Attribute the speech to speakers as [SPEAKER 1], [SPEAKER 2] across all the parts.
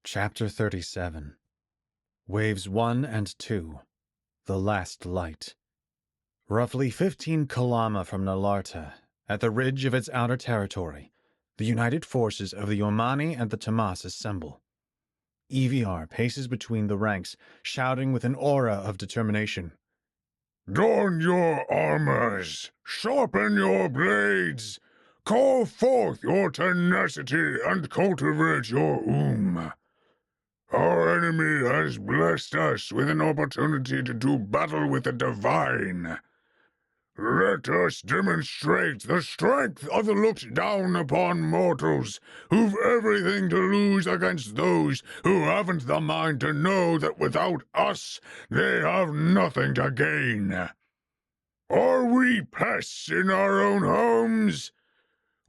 [SPEAKER 1] Chapter 37 Waves 1 and 2 The Last Light. Roughly 15 km from Nalarta, at the ridge of its outer territory, the united forces of the Omani and the Tamas assemble. EVR paces between the ranks, shouting with an aura of determination.
[SPEAKER 2] "Don your armors! Sharpen your blades! Call forth your tenacity and cultivate your Our enemy has blessed us with an opportunity to do battle with the divine. Let us demonstrate the strength of the looked down upon mortals who've everything to lose against those who haven't the mind to know that without us they have nothing to gain. Are we pests in our own homes?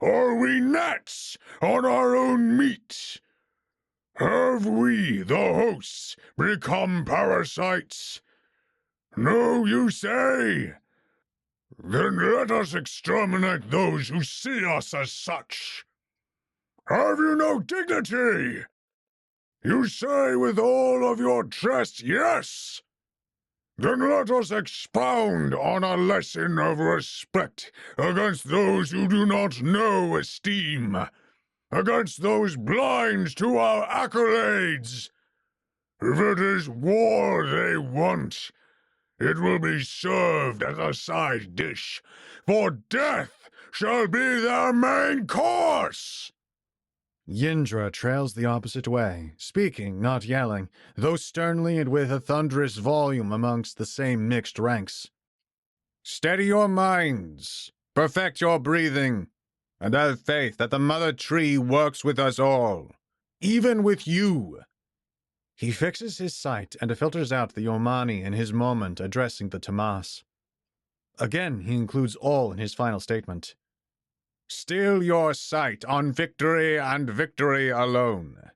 [SPEAKER 2] Are we gnats on our own meat? Have we, the hosts, become parasites? No, you say? Then let us exterminate those who see us as such. Have you no dignity? You say with all of your chest, yes? Then let us expound on a lesson of respect against those who do not know esteem, against those blind to our accolades. If it is war they want, it will be served as a side dish, for death shall be their main course.
[SPEAKER 1] Yindra trails the opposite way, speaking, not yelling, though sternly and with a thunderous volume amongst the same mixed ranks. Steady your minds, perfect your breathing, and have faith that the Mother Tree works with us all, even with you. He fixes his sight and filters out the Omani in his moment, addressing the Tamas. Again, he includes all in his final statement. Still your sight on victory and victory alone.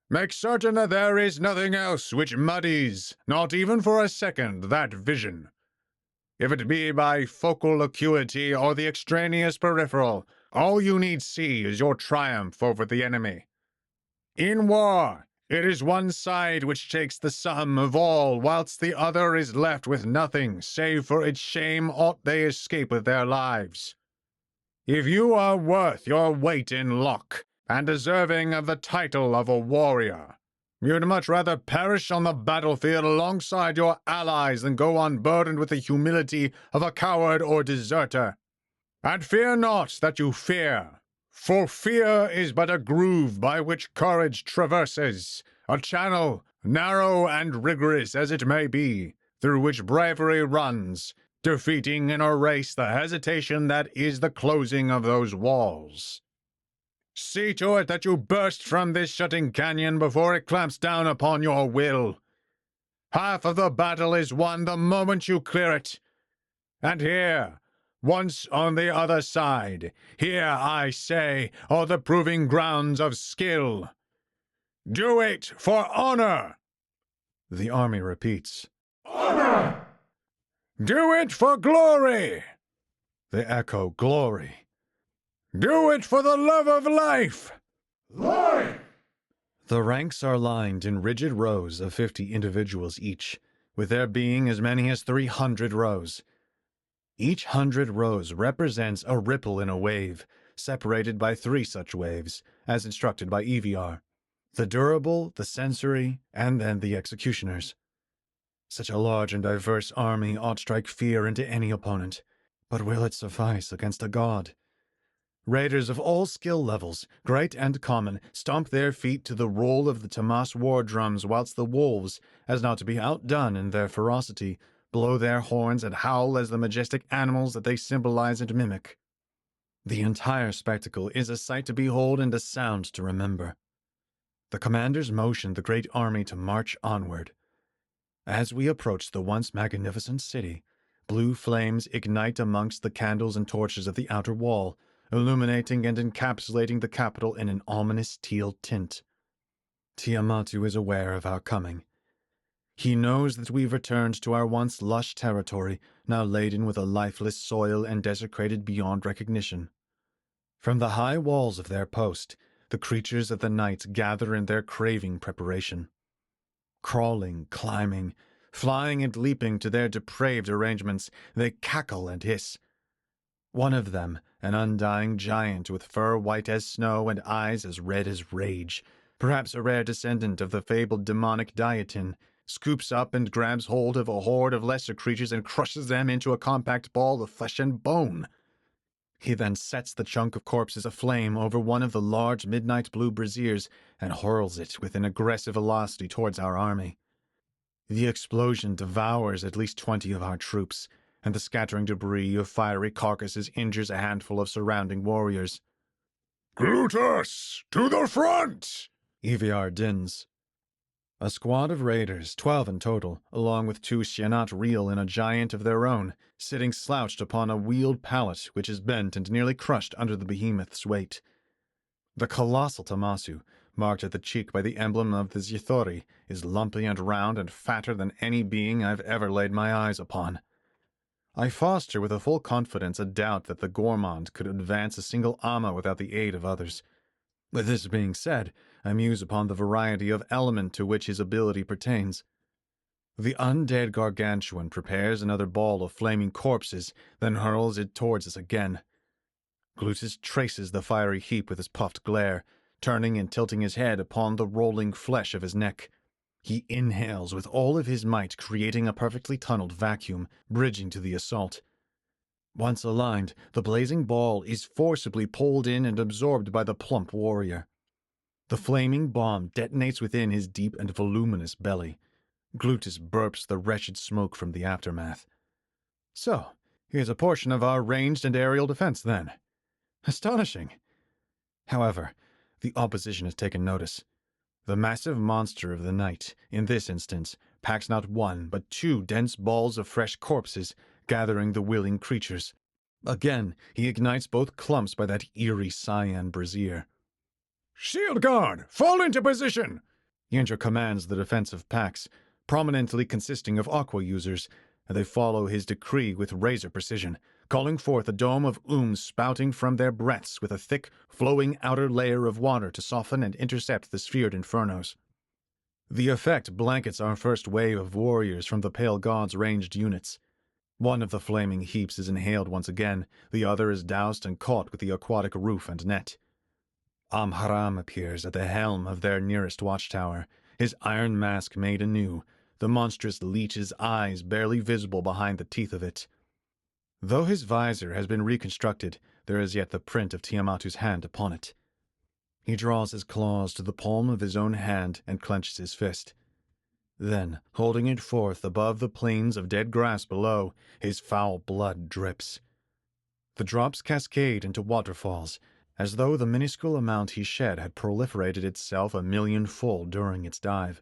[SPEAKER 1] Make certain that there is nothing else which muddies, not even for a second, that vision. If it be by focal acuity or the extraneous peripheral, all you need see is your triumph over the enemy. In war, it is one side which takes the sum of all, whilst the other is left with nothing, save for its shame aught they escape with their lives. If you are worth your weight in luck, and deserving of the title of a warrior, you'd much rather perish on the battlefield alongside your allies than go unburdened with the humility of a coward or deserter. And fear not that you fear, for fear is but a groove by which courage traverses, a channel, narrow and rigorous as it may be, through which bravery runs, defeating in a race the hesitation that is the closing of those walls. See to it that you burst from this shutting canyon before it clamps down upon your will. Half of the battle is won the moment you clear it. And here, once on the other side, here, I say, are the proving grounds of skill. Do it for honor! The army repeats.
[SPEAKER 2] Honor!
[SPEAKER 1] Do it for glory! They echo glory. Do it for the love of life!
[SPEAKER 2] Life!
[SPEAKER 1] The ranks are lined in rigid rows of 50 individuals each, with there being as many as 300 rows. Each 100 rows represents a ripple in a wave, separated by 3 such waves, as instructed by EVR. The durable, the sensory, and then the executioners. Such a large and diverse army ought strike fear into any opponent, but will it suffice against a god? Raiders of all skill levels, great and common, stomp their feet to the roll of the Tamas war drums, whilst the wolves, as not to be outdone in their ferocity, blow their horns and howl as the majestic animals that they symbolize and mimic. The entire spectacle is a sight to behold and a sound to remember. The commanders motion the great army to march onward. As we approach the once magnificent city, blue flames ignite amongst the candles and torches of the outer wall, illuminating and encapsulating the capital in an ominous teal tint. Tiamatu is aware of our coming. He knows that we've returned to our once lush territory, now laden with a lifeless soil and desecrated beyond recognition. From the high walls of their post, the creatures of the night gather in their craving preparation. Crawling, climbing, flying and leaping to their depraved arrangements, they cackle and hiss. One of them, an undying giant with fur white as snow and eyes as red as rage, perhaps a rare descendant of the fabled demonic Dietin, scoops up and grabs hold of a horde of lesser creatures and crushes them into a compact ball of flesh and bone. He then sets the chunk of corpses aflame over one of the large midnight blue braziers and hurls it with an aggressive velocity towards our army. The explosion devours at least 20 of our troops, and the scattering debris of fiery carcasses injures a handful of surrounding warriors.
[SPEAKER 2] Glutus, to the front!
[SPEAKER 1] EVR dins. A squad of raiders, 12 in total, along with 2 Shianat reel in a giant of their own, sitting slouched upon a wheeled pallet which is bent and nearly crushed under the behemoth's weight. The colossal Tamasu, marked at the cheek by the emblem of the Zithori, is lumpy and round and fatter than any being I've ever laid my eyes upon. I foster with a full confidence a doubt that the gourmand could advance a single amma without the aid of others. With this being said, I muse upon the variety of element to which his ability pertains. The undead gargantuan prepares another ball of flaming corpses, then hurls it towards us again. Glutus traces the fiery heap with his puffed glare, turning and tilting his head upon the rolling flesh of his neck. He inhales with all of his might, creating a perfectly tunneled vacuum, bridging to the assault. Once aligned, the blazing ball is forcibly pulled in and absorbed by the plump warrior. The flaming bomb detonates within his deep and voluminous belly. Glutus burps the wretched smoke from the aftermath. So, here's a portion of our ranged and aerial defense, then. Astonishing. However, the opposition has taken notice. The massive monster of the night, in this instance, packs not 1 but 2 dense balls of fresh corpses, gathering the willing creatures. Again, he ignites both clumps by that eerie cyan brazier.
[SPEAKER 2] Shield guard, fall into position!
[SPEAKER 1] Yindra commands the defensive packs, prominently consisting of aqua users, and they follow his decree with razor precision, calling forth a dome of spouting from their breaths with a thick, flowing outer layer of water to soften and intercept the sphered infernos. The effect blankets our first wave of warriors from the Pale God's ranged units. One of the flaming heaps is inhaled once again, the other is doused and caught with the aquatic roof and net. Amharam appears at the helm of their nearest watchtower, his iron mask made anew, the monstrous leech's eyes barely visible behind the teeth of it. Though his visor has been reconstructed, there is yet the print of Tiamatu's hand upon it. He draws his claws to the palm of his own hand and clenches his fist. Then, holding it forth above the plains of dead grass below, his foul blood drips. The drops cascade into waterfalls, as though the minuscule amount he shed had proliferated itself 1,000,000-fold during its dive.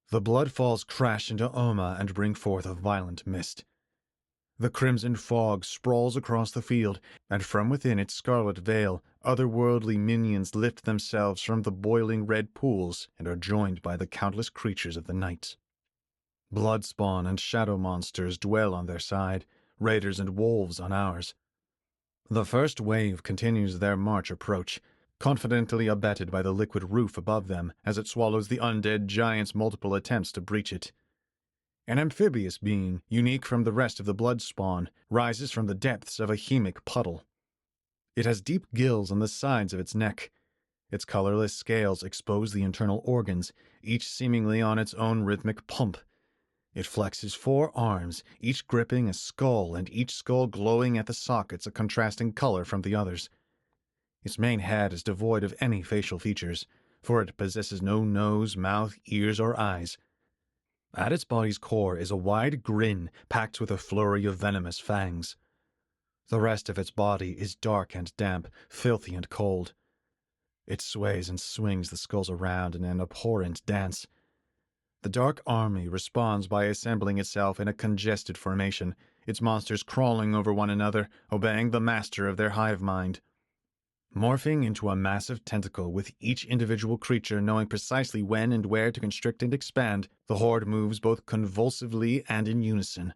[SPEAKER 1] The blood falls crash into Oma and bring forth a violent mist. The crimson fog sprawls across the field, and from within its scarlet veil, otherworldly minions lift themselves from the boiling red pools and are joined by the countless creatures of the night. Bloodspawn and shadow monsters dwell on their side, raiders and wolves on ours. The first wave continues their march approach, confidently abetted by the liquid roof above them as it swallows the undead giant's multiple attempts to breach it. An amphibious being, unique from the rest of the blood spawn, rises from the depths of a hemic puddle. It has deep gills on the sides of its neck. Its colorless scales expose the internal organs, each seemingly on its own rhythmic pump. It flexes 4 arms, each gripping a skull and each skull glowing at the sockets a contrasting color from the others. Its main head is devoid of any facial features, for it possesses no nose, mouth, ears, or eyes. At its body's core is a wide grin packed with a flurry of venomous fangs. The rest of its body is dark and damp, filthy and cold. It sways and swings the skulls around in an abhorrent dance. The dark army responds by assembling itself in a congested formation, its monsters crawling over one another, obeying the master of their hive mind. Morphing into a massive tentacle with each individual creature knowing precisely when and where to constrict and expand, the horde moves both convulsively and in unison.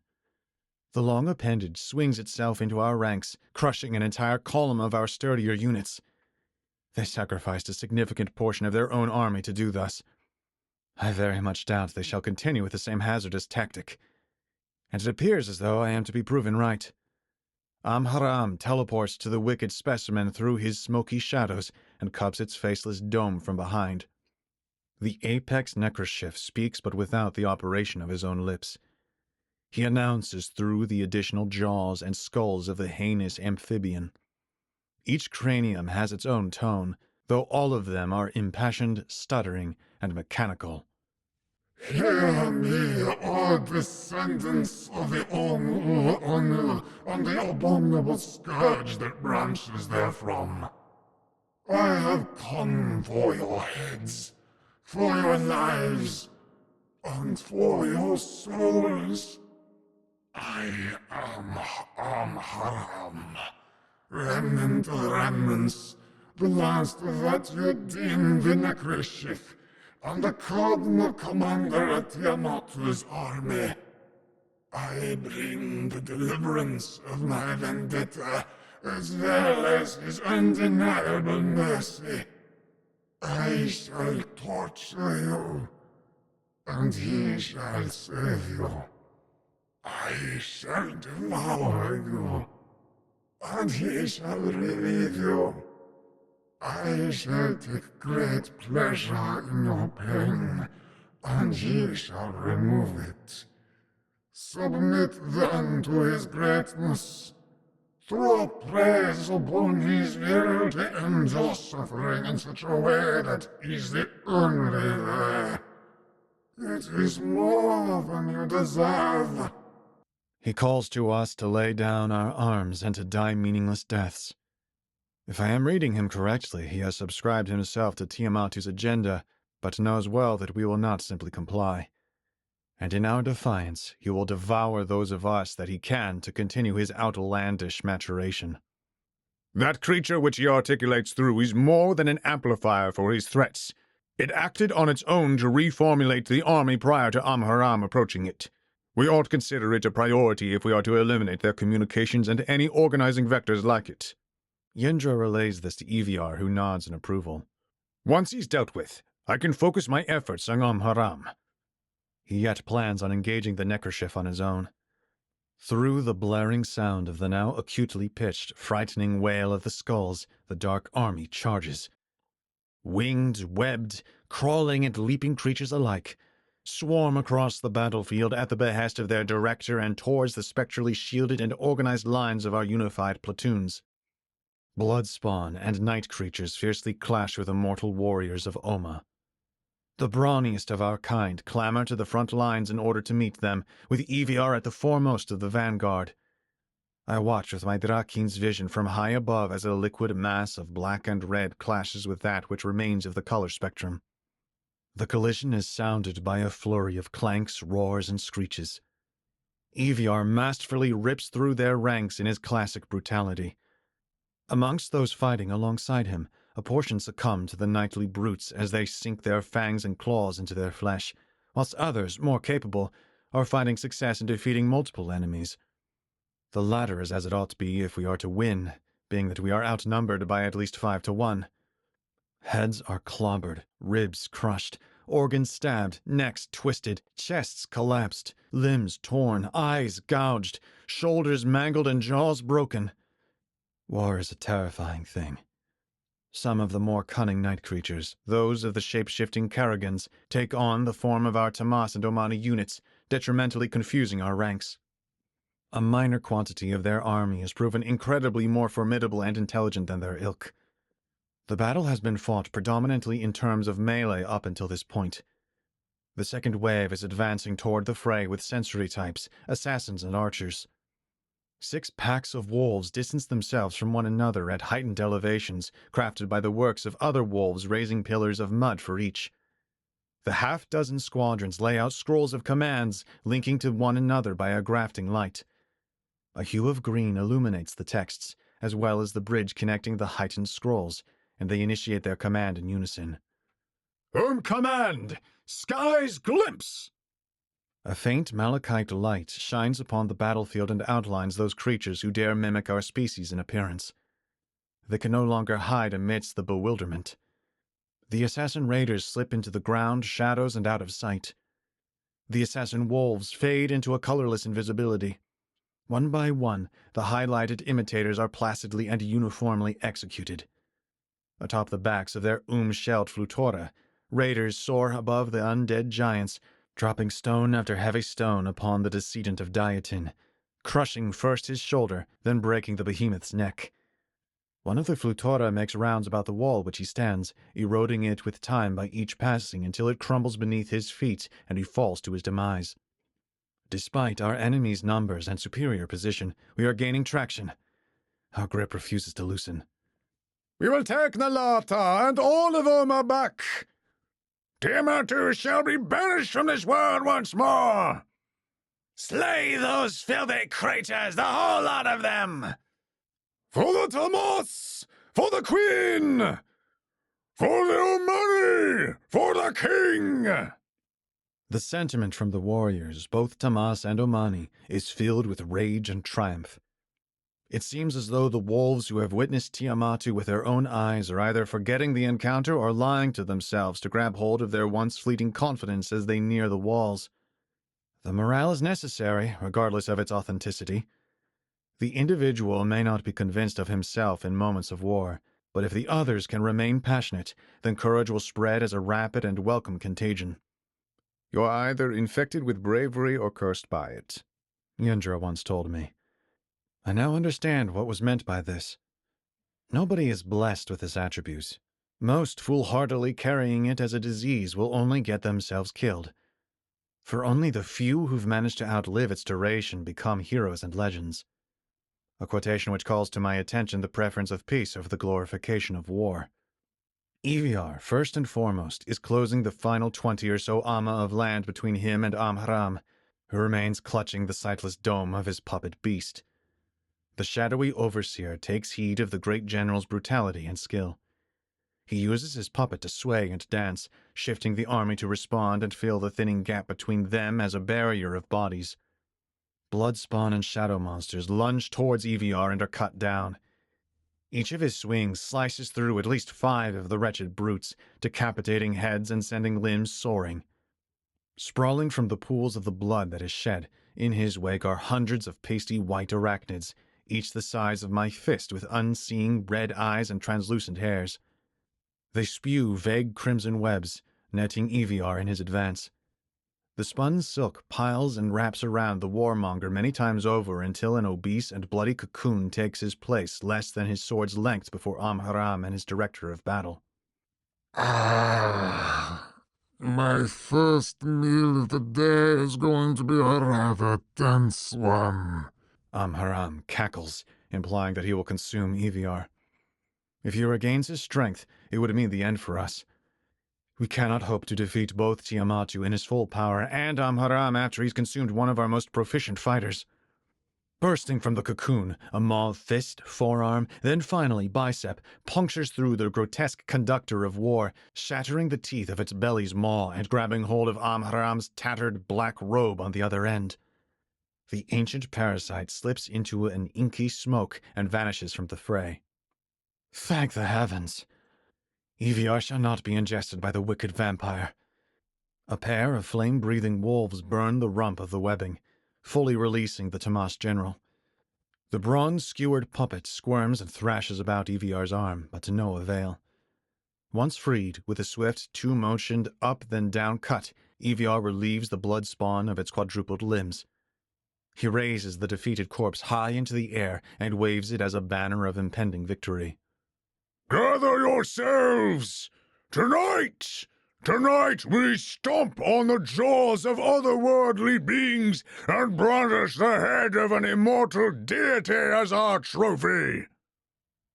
[SPEAKER 1] The long appendage swings itself into our ranks, crushing an entire column of our sturdier units. They sacrificed a significant portion of their own army to do thus. I very much doubt they shall continue with the same hazardous tactic. And it appears as though I am to be proven right. Amharam teleports to the wicked specimen through his smoky shadows and cups its faceless dome from behind. The apex necroshift speaks but without the operation of his own lips. He announces through the additional jaws and skulls of the heinous amphibian. Each cranium has its own tone, though all of them are impassioned, stuttering, and mechanical.
[SPEAKER 2] Hear me, all descendants of the Anu, and the abominable scourge that branches therefrom. I have come for your heads, for your lives, and for your souls. I am Amharam, remnant of remnants, the last that you deem the Necroshift, and the cardinal commander at Tiamatu's army. I bring the deliverance of my vendetta, as well as his undeniable mercy. I shall torture you, and he shall save you. I shall devour you, and he shall relieve you. I shall take great pleasure in your pain, and he shall remove it. Submit then to his greatness. Throw praise upon his will to end your suffering in such a way that he's the only there. It is more than you deserve.
[SPEAKER 1] He calls to us to lay down our arms and to die meaningless deaths. If I am reading him correctly, he has subscribed himself to Tiamatu's agenda, but knows well that we will not simply comply. And in our defiance, he will devour those of us that he can to continue his outlandish maturation.
[SPEAKER 2] That creature which he articulates through is more than an amplifier for his threats. It acted on its own to reformulate the army prior to Amharam approaching it. We ought to consider it a priority if we are to eliminate their communications and any organizing vectors like it.
[SPEAKER 1] Yendra relays this to Eviar, who nods in approval.
[SPEAKER 2] Once he's dealt with, I can focus my efforts on Amharam.
[SPEAKER 1] He yet plans on engaging the Necroshift on his own. Through the blaring sound of the now acutely pitched, frightening wail of the skulls, the dark army charges. Winged, webbed, crawling and leaping creatures alike swarm across the battlefield at the behest of their director and towards the spectrally shielded and organized lines of our unified platoons. Bloodspawn and night creatures fiercely clash with the mortal warriors of Oma. The brawniest of our kind clamor to the front lines in order to meet them, with Eviar at the foremost of the vanguard. I watch with my Draken's vision from high above as a liquid mass of black and red clashes with that which remains of the color spectrum. The collision is sounded by a flurry of clanks, roars, and screeches. Eviar masterfully rips through their ranks in his classic brutality. Amongst those fighting alongside him, a portion succumb to the nightly brutes as they sink their fangs and claws into their flesh, whilst others, more capable, are finding success in defeating multiple enemies. The latter is as it ought to be if we are to win, being that we are outnumbered by at least 5 to 1. Heads are clobbered, ribs crushed, organs stabbed, necks twisted, chests collapsed, limbs torn, eyes gouged, shoulders mangled, and jaws broken. War is a terrifying thing. Some of the more cunning night creatures, those of the shape-shifting Karagans, take on the form of our Tamas and Omani units, detrimentally confusing our ranks. A minor quantity of their army has proven incredibly more formidable and intelligent than their ilk. The battle has been fought predominantly in terms of melee up until this point. The second wave is advancing toward the fray with sensory types, assassins, and archers. 6 packs of wolves distance themselves from one another at heightened elevations, crafted by the works of other wolves raising pillars of mud for each. The half-dozen squadrons lay out scrolls of commands, linking to one another by a grafting light. A hue of green illuminates the texts, as well as the bridge connecting the heightened scrolls, and they initiate their command in unison.
[SPEAKER 2] Command! Sky's glimpse!
[SPEAKER 1] A faint malachite light shines upon the battlefield and outlines those creatures who dare mimic our species in appearance. they can no longer hide amidst the bewilderment. The assassin raiders slip into the ground, shadows, and out of sight. The assassin wolves fade into a colorless invisibility. One by one, the highlighted imitators are placidly and uniformly executed. Atop the backs of their shelled flutora, raiders soar above the undead giants, dropping stone after heavy stone upon the decedent of Dietin, crushing first his shoulder, then breaking the behemoth's neck. One of the flutora makes rounds about the wall which he stands, eroding it with time by each passing until it crumbles beneath his feet and he falls to his demise. Despite our enemy's numbers and superior position, we are gaining traction. Our grip refuses to loosen.
[SPEAKER 2] We will take Nalata, and all of them are back. Tiamat shall be banished from this world once more.
[SPEAKER 1] Slay those filthy creatures, the whole lot of them!
[SPEAKER 2] For the Tomas! For the Queen! For the Omani! For the King!
[SPEAKER 1] The sentiment from the warriors, both Tomas and Omani, is filled with rage and triumph. It seems as though the wolves who have witnessed Tiamatu with their own eyes are either forgetting the encounter or lying to themselves to grab hold of their once fleeting confidence as they near the walls. The morale is necessary, regardless of its authenticity. The individual may not be convinced of himself in moments of war, but if the others can remain passionate, then courage will spread as a rapid and welcome contagion.
[SPEAKER 2] "You're either infected with bravery or cursed by it,"
[SPEAKER 1] Yendra once told me. I now understand what was meant by this. Nobody is blessed with this attribute. Most foolhardily carrying it as a disease will only get themselves killed. For only the few who've managed to outlive its duration become heroes and legends. A quotation which calls to my attention the preference of peace over the glorification of war. Eviar, first and foremost, is closing the final 20 or so amma of land between him and Amharam, who remains clutching the sightless dome of his puppet beast. The shadowy overseer takes heed of the great general's brutality and skill. He uses his puppet to sway and dance, shifting the army to respond and fill the thinning gap between them as a barrier of bodies. Bloodspawn and shadow monsters lunge towards Eviar and are cut down. Each of his swings slices through at least 5 of the wretched brutes, decapitating heads and sending limbs soaring. Sprawling from the pools of the blood that is shed, in his wake are hundreds of pasty white arachnids, each the size of my fist with unseeing red eyes and translucent hairs. They spew vague crimson webs, netting Eviar in his advance. The spun silk piles and wraps around the warmonger many times over until an obese and bloody cocoon takes his place less than his sword's length before Amharam and his director of battle.
[SPEAKER 3] My first meal of the day is going to be a rather dense one.
[SPEAKER 1] Amharam cackles, implying that he will consume Eviar. If he regains his strength, it would mean the end for us. We cannot hope to defeat both Tiamatu in his full power and Amharam after he's consumed one of our most proficient fighters. Bursting from the cocoon, a maw fist, forearm, then finally bicep, punctures through the grotesque conductor of war, shattering the teeth of its belly's maw and grabbing hold of Amharam's tattered black robe on the other end. The ancient parasite slips into an inky smoke and vanishes from the fray. Thank the heavens! Eviar shall not be ingested by the wicked vampire. A pair of flame-breathing wolves burn the rump of the webbing, fully releasing the Tomas general. The bronze-skewered puppet squirms and thrashes about Eviar's arm, but to no avail. Once freed, with a swift, two-motioned up-then-down cut, Eviar relieves the blood spawn of its quadrupled limbs. He raises the defeated corpse high into the air and waves it as a banner of impending victory.
[SPEAKER 2] "Gather yourselves! Tonight! Tonight we stomp on the jaws of otherworldly beings and brandish the head of an immortal deity as our trophy!"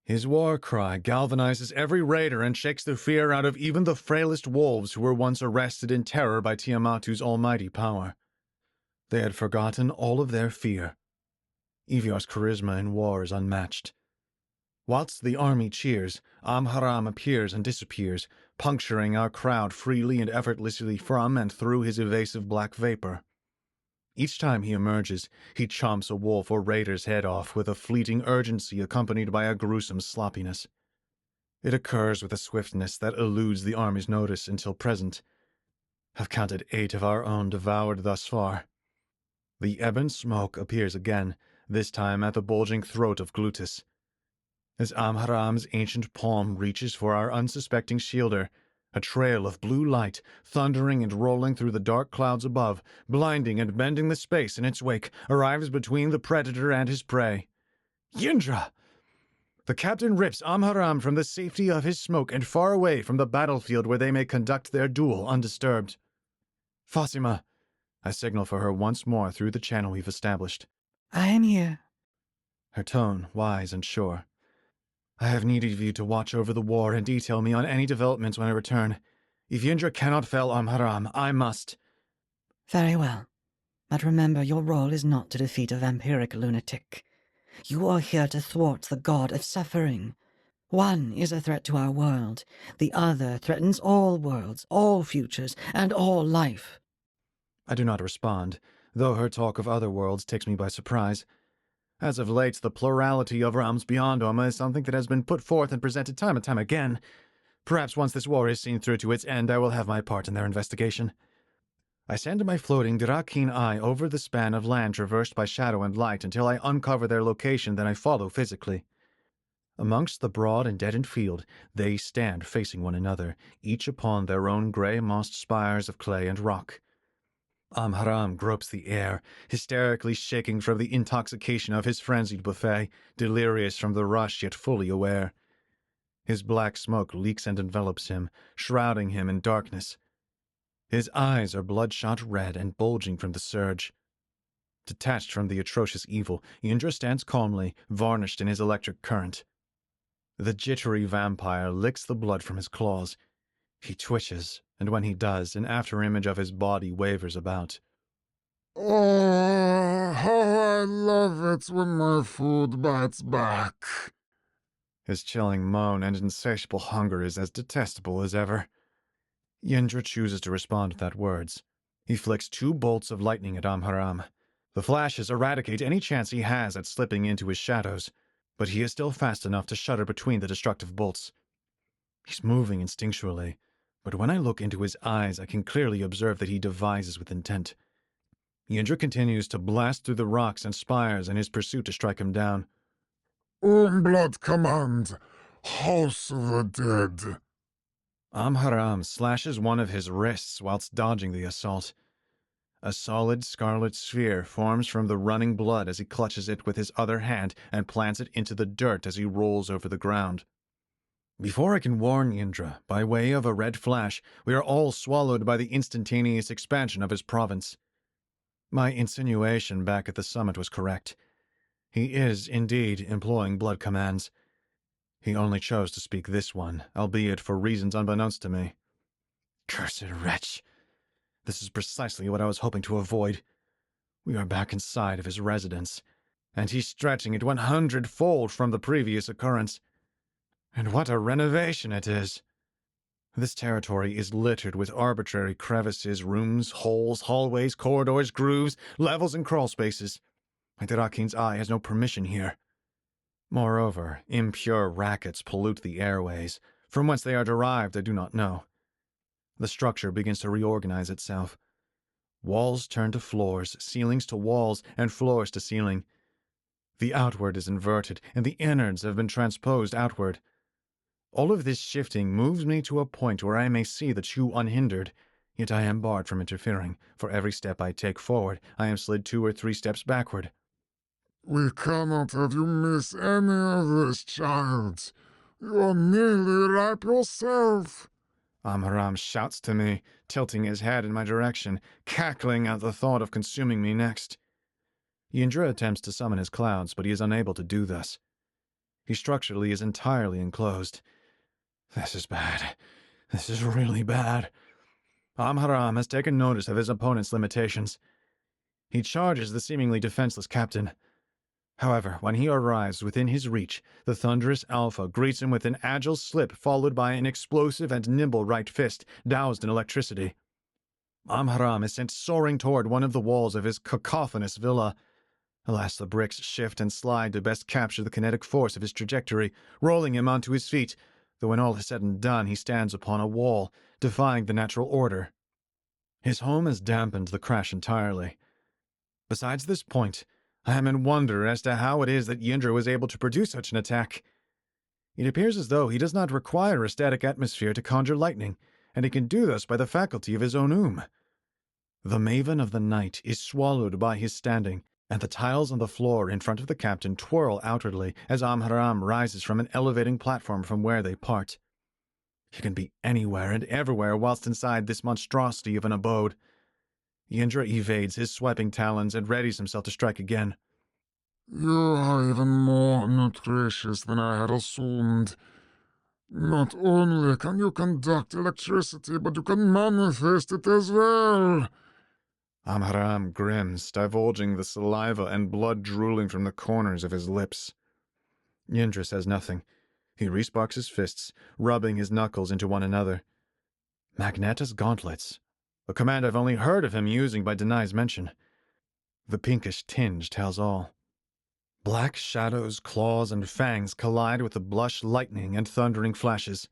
[SPEAKER 1] His war cry galvanizes every raider and shakes the fear out of even the frailest wolves who were once arrested in terror by Tiamatu's almighty power. They had forgotten all of their fear. Eviar's charisma in war is unmatched. Whilst the army cheers, Amharam appears and disappears, puncturing our crowd freely and effortlessly from and through his evasive black vapor. Each time he emerges, he chomps a wolf or raider's head off with a fleeting urgency accompanied by a gruesome sloppiness. It occurs with a swiftness that eludes the army's notice until present. I've counted 8 of our own devoured thus far. The ebon smoke appears again, this time at the bulging throat of Glutus. As Amharam's ancient palm reaches for our unsuspecting shielder, a trail of blue light, thundering and rolling through the dark clouds above, blinding and bending the space in its wake, arrives between the predator and his prey. Yindra! The captain rips Amharam from the safety of his smoke and far away from the battlefield where they may conduct their duel undisturbed. Fatima! I signal for her once more through the channel we've established.
[SPEAKER 4] I am here.
[SPEAKER 1] Her tone wise and sure. I have need of you to watch over the war and detail me on any developments when I return. If Yindra cannot fell Amharam, I must.
[SPEAKER 4] Very well. But remember, your role is not to defeat a vampiric lunatic. You are here to thwart the god of suffering. One is a threat to our world. The other threatens all worlds, all futures, and all life.
[SPEAKER 1] I do not respond, though her talk of other worlds takes me by surprise. As of late, the plurality of realms beyond Oma is something that has been put forth and presented time and time again. Perhaps once this war is seen through to its end, I will have my part in their investigation. I send my floating Dirakin eye over the span of land traversed by shadow and light until I uncover their location, then I follow physically. Amongst the broad and deadened field, they stand facing one another, each upon their own grey-mossed spires of clay and rock. Amharam gropes the air, hysterically shaking from the intoxication of his frenzied buffet, delirious from the rush yet fully aware. His black smoke leaks and envelops him, shrouding him in darkness. His eyes are bloodshot red and bulging from the surge. Detached from the atrocious evil, Yindra stands calmly, varnished in his electric current. The jittery vampire licks the blood from his claws. He twitches, and when he does, an afterimage of his body wavers about.
[SPEAKER 3] Oh, how I love it when my food bites back.
[SPEAKER 1] His chilling moan and insatiable hunger is as detestable as ever. Yindra chooses to respond without words. He flicks 2 bolts of lightning at Amharam. The flashes eradicate any chance he has at slipping into his shadows, but he is still fast enough to shudder between the destructive bolts. He's moving instinctually, but when I look into his eyes, I can clearly observe that he devises with intent. Yindra continues to blast through the rocks and spires in his pursuit to strike him down.
[SPEAKER 3] Blood command, House of the Dead.
[SPEAKER 1] Amharam slashes one of his wrists whilst dodging the assault. A solid scarlet sphere forms from the running blood as he clutches it with his other hand and plants it into the dirt as he rolls over the ground. Before I can warn Yindra, by way of a red flash, we are all swallowed by the instantaneous expansion of his province. My insinuation back at the summit was correct. He is, indeed, employing blood commands. He only chose to speak this one, albeit for reasons unbeknownst to me. Cursed wretch! This is precisely what I was hoping to avoid. We are back inside of his residence, and he's stretching it 100-fold from the previous occurrence. And what a renovation it is! This territory is littered with arbitrary crevices, rooms, holes, hallways, corridors, grooves, levels, and crawl spaces. My Dirakin's eye has no permission here. Moreover, impure rackets pollute the airways. From whence they are derived, I do not know. The structure begins to reorganize itself. Walls turn to floors, ceilings to walls, and floors to ceiling. The outward is inverted, and the innards have been transposed outward. All of this shifting moves me to a point where I may see the Chu unhindered, yet I am barred from interfering. For every step I take forward, I am slid 2 or 3 steps backward.
[SPEAKER 3] We cannot have you miss any of this, child. You are nearly ripe yourself.
[SPEAKER 1] Amharam shouts to me, tilting his head in my direction, cackling at the thought of consuming me next. Yindra attempts to summon his clouds, but he is unable to do thus. He structurally is entirely enclosed. This is bad. This is really bad. Amharam has taken notice of his opponent's limitations. He charges the seemingly defenseless captain. However, when he arrives within his reach, the thunderous Alpha greets him with an agile slip followed by an explosive and nimble right fist, doused in electricity. Amharam is sent soaring toward one of the walls of his cacophonous villa. Alas, the bricks shift and slide to best capture the kinetic force of his trajectory, rolling him onto his feet, though when all is said and done he stands upon a wall, defying the natural order. His home has dampened the crash entirely. Besides this point, I am in wonder as to how it is that Yindra was able to produce such an attack. It appears as though he does not require a static atmosphere to conjure lightning, and he can do this by the faculty of his own. The maven of the night is swallowed by his standing, and the tiles on the floor in front of the captain twirl outwardly as Amharam rises from an elevating platform from where they part. He can be anywhere and everywhere whilst inside this monstrosity of an abode. Yindra evades his swiping talons and readies himself to strike again.
[SPEAKER 3] You are even more nutritious than I had assumed. Not only can you conduct electricity, but you can manifest it as well.
[SPEAKER 1] Amharam grins, divulging the saliva and blood drooling from the corners of his lips. Yindra says nothing. He resparks his fists, rubbing his knuckles into one another. Magneta's gauntlets. A command I've only heard of him using by Denai's mention. The pinkish tinge tells all. Black shadows, claws, and fangs collide with the blush lightning and thundering flashes.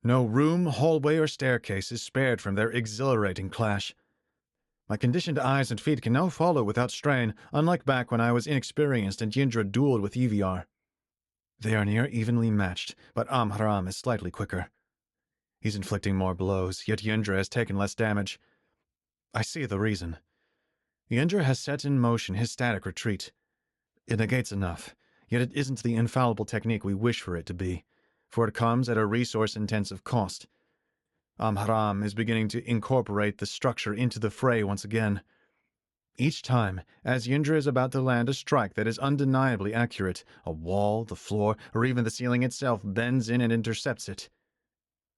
[SPEAKER 1] No room, hallway, or staircase is spared from their exhilarating clash. My conditioned eyes and feet can now follow without strain, unlike back when I was inexperienced and Yindra dueled with EVR. They are near evenly matched, but Amharam is slightly quicker. He's inflicting more blows, yet Yindra has taken less damage. I see the reason. Yindra has set in motion his static retreat. It negates enough, yet it isn't the infallible technique we wish for it to be, for it comes at a resource-intensive cost. Amharam is beginning to incorporate the structure into the fray once again. Each time, as Yindra is about to land a strike that is undeniably accurate, a wall, the floor, or even the ceiling itself bends in and intercepts it.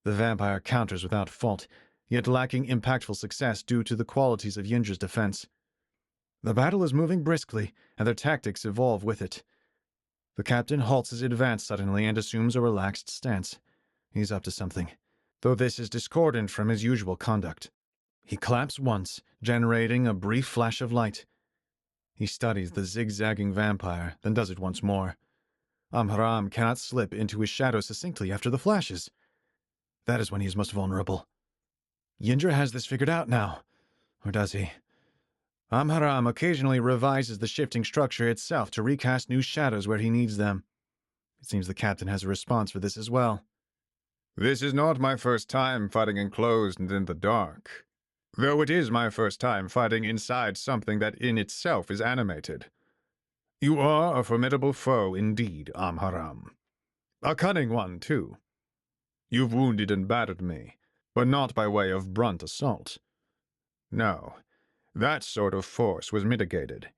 [SPEAKER 1] The vampire counters without fault, yet lacking impactful success due to the qualities of Yindra's defense. The battle is moving briskly, and their tactics evolve with it. The captain halts his advance suddenly and assumes a relaxed stance. He's up to something, though this is discordant from his usual conduct. He claps once, generating a brief flash of light. He studies the zigzagging vampire, then does it once more. Amharam cannot slip into his shadow succinctly after the flashes. That is when he is most vulnerable. Yindra has this figured out now. Or does he? Amharam occasionally revises the shifting structure itself to recast new shadows where he needs them. It seems the captain has a response for this as well.
[SPEAKER 2] This is not my first time fighting enclosed and in the dark, though it is my first time fighting inside something that in itself is animated. You are a formidable foe indeed, Amharam. A cunning one, too. You've wounded and battered me, but not by way of brunt assault. No, that sort of force was mitigated.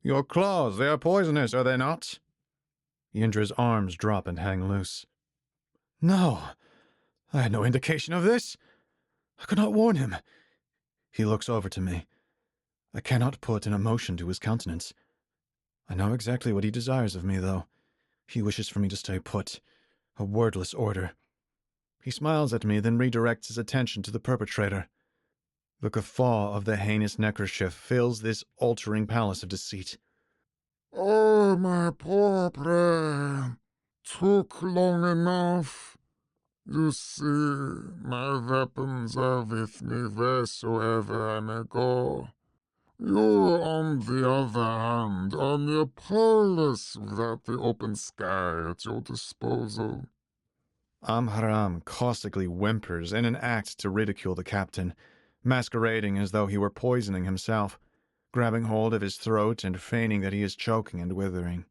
[SPEAKER 2] Your claws, they are poisonous, are they not?
[SPEAKER 1] Yindra's arms drop and hang loose. No, I had no indication of this. I could not warn him. He looks over to me. I cannot put an emotion to his countenance. I know exactly what he desires of me, though. He wishes for me to stay put. A wordless order. He smiles at me, then redirects his attention to the perpetrator. The guffaw of the heinous necrochef fills this altering palace of deceit.
[SPEAKER 3] Oh, my poor prey. Took long enough. You see, my weapons are with me wheresoever I may go. You, on the other hand, are mere powerless without the open sky at your disposal.
[SPEAKER 1] Amharam caustically whimpers in an act to ridicule the captain, masquerading as though he were poisoning himself, grabbing hold of his throat and feigning that he is choking and withering.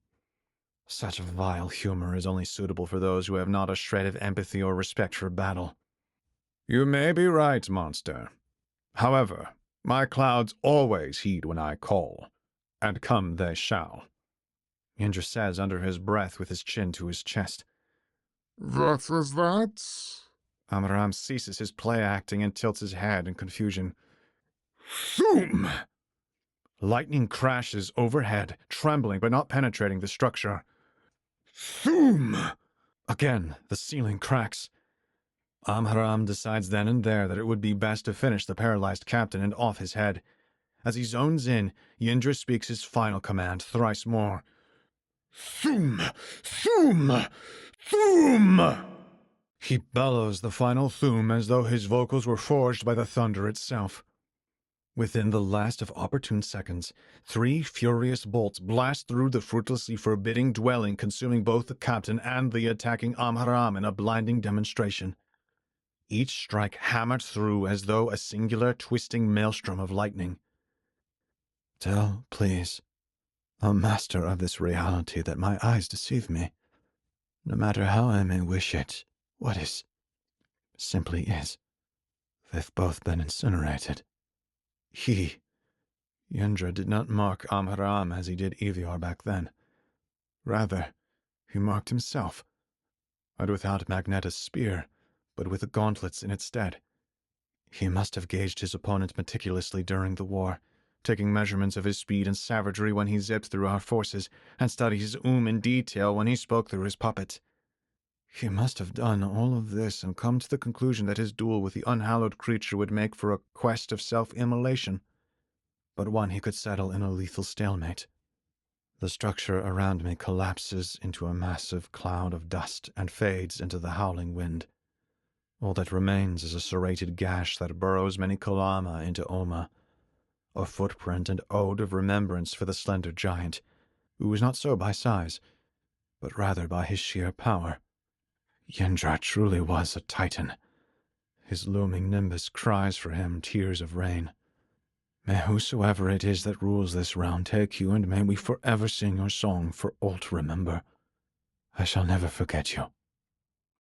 [SPEAKER 1] Such vile humor is only suitable for those who have not a shred of empathy or respect for battle.
[SPEAKER 2] You may be right, monster. However, my clouds always heed when I call, and come they shall.
[SPEAKER 1] Yindra says under his breath with his chin to his chest.
[SPEAKER 3] What was that?
[SPEAKER 1] Amharam ceases his play-acting and tilts his head in confusion.
[SPEAKER 2] Thoom!
[SPEAKER 1] Lightning crashes overhead, trembling but not penetrating the structure.
[SPEAKER 2] Thoom!
[SPEAKER 1] Again, the ceiling cracks. Amharam decides then and there that it would be best to finish the paralyzed captain and off his head. As he zones in, Yindra speaks his final command thrice more.
[SPEAKER 2] Thum! Thum! Thum!
[SPEAKER 1] He bellows the final thum as though his vocals were forged by the thunder itself. Within the last of opportune seconds, 3 furious bolts blast through the fruitlessly forbidding dwelling, consuming both the captain and the attacking Amharam in a blinding demonstration. Each strike hammered through as though a singular twisting maelstrom of lightning. Tell, please, O master of this reality, that my eyes deceive me. No matter how I may wish it, what is, simply is. They've both been incinerated. He, Yendra, did not mark Amharam as he did Evior back then. Rather, he marked himself, not without Magnetta's spear, but with the gauntlets in its stead. He must have gauged his opponent meticulously during the war, taking measurements of his speed and savagery when he zipped through our forces, and studied his in detail when he spoke through his puppet. He must have done all of this and come to the conclusion that his duel with the unhallowed creature would make for a quest of self-immolation, but one he could settle in a lethal stalemate. The structure around me collapses into a massive cloud of dust and fades into the howling wind. All that remains is a serrated gash that burrows many kilama into Oma, a footprint and ode of remembrance for the slender giant, who was not so by size, but rather by his sheer power. Yendra truly was a titan. His looming nimbus cries for him tears of rain. May whosoever it is that rules this realm take you, and may we forever sing your song for all to remember. I shall never forget you.